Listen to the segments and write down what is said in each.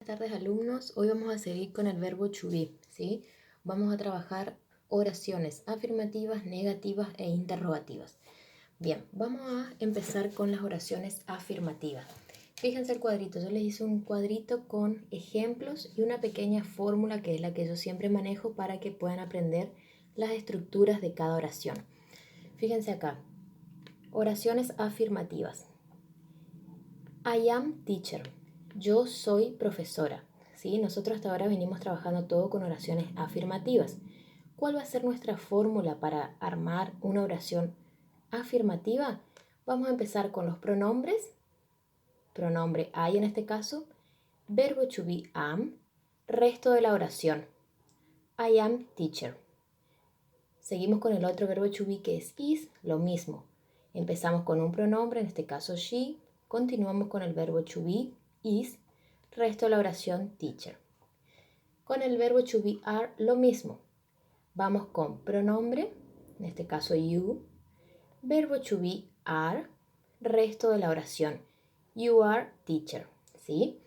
Buenas tardes, alumnos. Hoy vamos a seguir con el verbo to be, ¿sí? Vamos a trabajar oraciones afirmativas, negativas e interrogativas. Bien, vamos a empezar con las oraciones afirmativas. Fíjense el cuadrito, yo les hice un cuadrito con ejemplos y una pequeña fórmula que es la que yo siempre manejo para que puedan aprender las estructuras de cada oración. Fíjense acá, oraciones afirmativas. I am teacher. Yo soy profesora. ¿Sí? Nosotros hasta ahora venimos trabajando todo con oraciones afirmativas. ¿Cuál va a ser nuestra fórmula para armar una oración afirmativa? Vamos a empezar con los pronombres. Pronombre I en este caso. Verbo to be am. Resto de la oración. I am teacher. Seguimos con el otro verbo to be que es is. Lo mismo. Empezamos con un pronombre, en este caso she. Continuamos con el verbo to be, is. Resto de la oración teacher. Con el verbo to be are lo mismo. Vamos con pronombre, en este caso you. Verbo to be are. Resto de la oración. You are teacher. ¿Sí?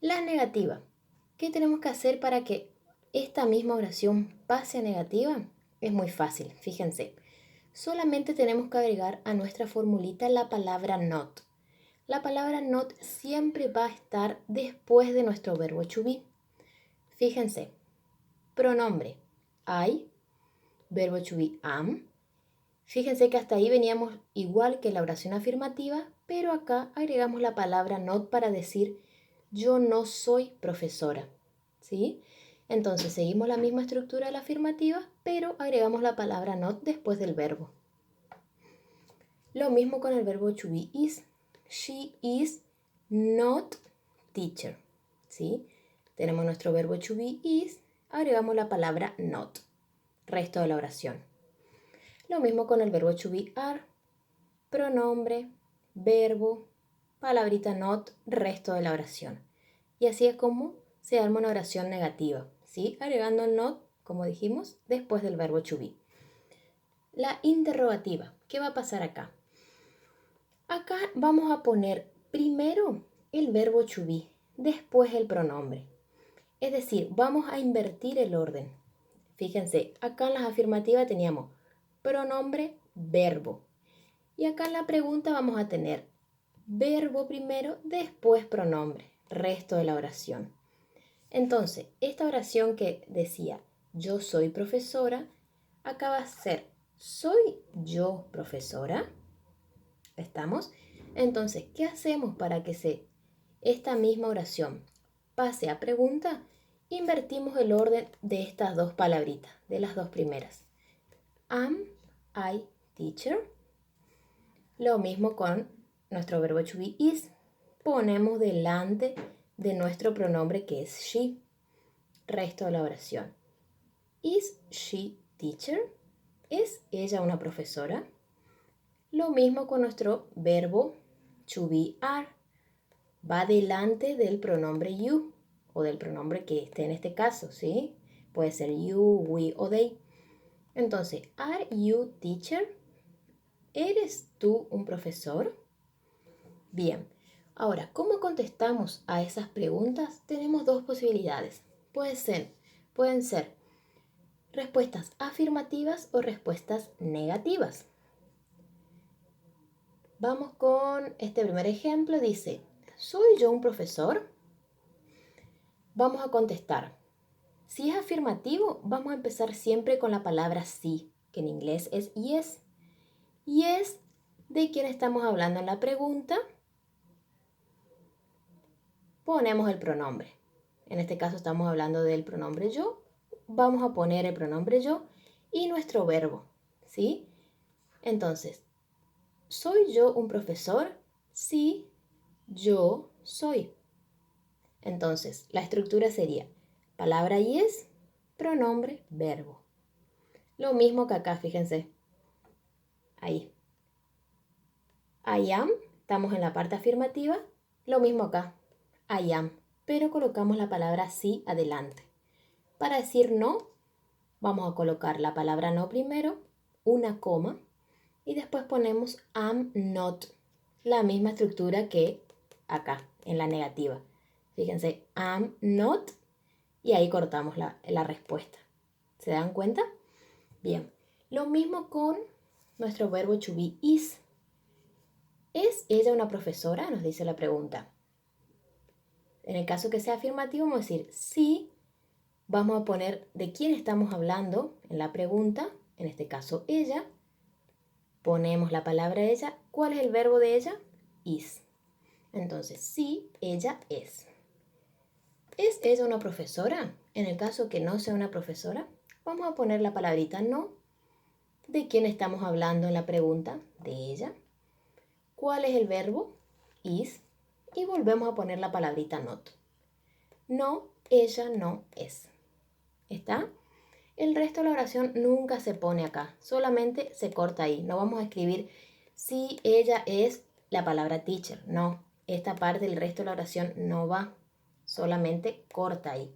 La negativa. ¿Qué tenemos que hacer para que esta misma oración pase a negativa? Es muy fácil, fíjense. Solamente tenemos que agregar a nuestra formulita la palabra not. La palabra not siempre va a estar después de nuestro verbo to be. Fíjense, pronombre I, verbo to be am. Fíjense que hasta ahí veníamos igual que la oración afirmativa, pero acá agregamos la palabra not para decir yo no soy profesora. ¿Sí? Entonces seguimos la misma estructura de la afirmativa, pero agregamos la palabra not después del verbo. Lo mismo con el verbo to be is. She is not teacher. ¿Sí? Tenemos nuestro verbo to be is, agregamos la palabra not. Resto de la oración. Lo mismo con el verbo to be are. Pronombre, verbo, palabrita not, resto de la oración. Y así es como se arma una oración negativa, ¿sí? Agregando el not, como dijimos, después del verbo to be. La interrogativa, ¿qué va a pasar acá? Acá vamos a poner primero el verbo to be, después el pronombre. Es decir, vamos a invertir el orden. Fíjense, acá en las afirmativas teníamos pronombre, verbo. Y acá en la pregunta vamos a tener verbo primero, después pronombre, resto de la oración. Entonces, esta oración que decía yo soy profesora, acá va a ser ¿soy yo profesora? ¿Estamos? Entonces, ¿qué hacemos para que esta misma oración pase a pregunta? Invertimos el orden de estas dos palabritas, de las dos primeras. Am I teacher? Lo mismo con nuestro verbo to be is. Ponemos delante de nuestro pronombre que es she. Resto de la oración. Is she teacher? ¿Es ella una profesora? Lo mismo con nuestro verbo to be are. Va delante del pronombre you o del pronombre que esté en este caso, ¿sí? Puede ser you, we o they. Entonces, are you teacher? ¿Eres tú un profesor? Bien, ahora, ¿cómo contestamos a esas preguntas? Tenemos dos posibilidades. Pueden ser respuestas afirmativas o respuestas negativas. Vamos con este primer ejemplo. Dice, ¿soy yo un profesor? Vamos a contestar. Si es afirmativo, vamos a empezar siempre con la palabra sí, que en inglés es yes. Yes, ¿de quién estamos hablando en la pregunta? Ponemos el pronombre. En este caso estamos hablando del pronombre yo. Vamos a poner el pronombre yo y nuestro verbo, ¿sí? Entonces, ¿soy yo un profesor? Sí, yo soy. Entonces, la estructura sería palabra yes, pronombre, verbo. Lo mismo que acá, fíjense. Ahí. I am, estamos en la parte afirmativa. Lo mismo acá. I am, pero colocamos la palabra sí adelante. Para decir no, vamos a colocar la palabra no primero, una coma, y después ponemos am not, la misma estructura que acá, en la negativa. Fíjense, am not, y ahí cortamos la respuesta. ¿Se dan cuenta? Bien, lo mismo con nuestro verbo to be is. ¿Es ella una profesora? Nos dice la pregunta. En el caso que sea afirmativo, vamos a decir sí. Vamos a poner de quién estamos hablando en la pregunta, en este caso ella. Ponemos la palabra ella. ¿Cuál es el verbo de ella? Is. Entonces, sí, ella es. ¿Es ella una profesora? En el caso que no sea una profesora, vamos a poner la palabrita no. ¿De quién estamos hablando en la pregunta? De ella. ¿Cuál es el verbo? Is. Y volvemos a poner la palabrita not. No, ella no es. ¿Está? El resto de la oración nunca se pone acá, solamente se corta ahí. No vamos a escribir si ella es la palabra teacher. No, esta parte del resto de la oración no va, solamente corta ahí.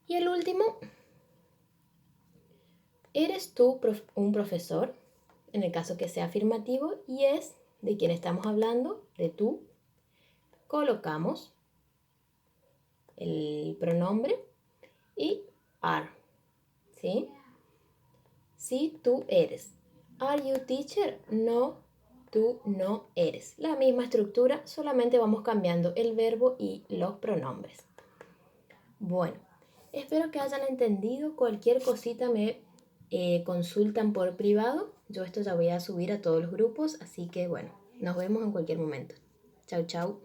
Y el último, ¿eres tú un profesor? En el caso que sea afirmativo, y es de quien estamos hablando, de tú. Colocamos el pronombre y are, ¿sí? Sí, tú eres. Are you teacher? No, tú no eres. La misma estructura, solamente vamos cambiando el verbo y los pronombres. Bueno, espero que hayan entendido. Cualquier cosita me consultan por privado. Yo esto ya voy a subir a todos los grupos, así que bueno, nos vemos en cualquier momento. Chau, chau.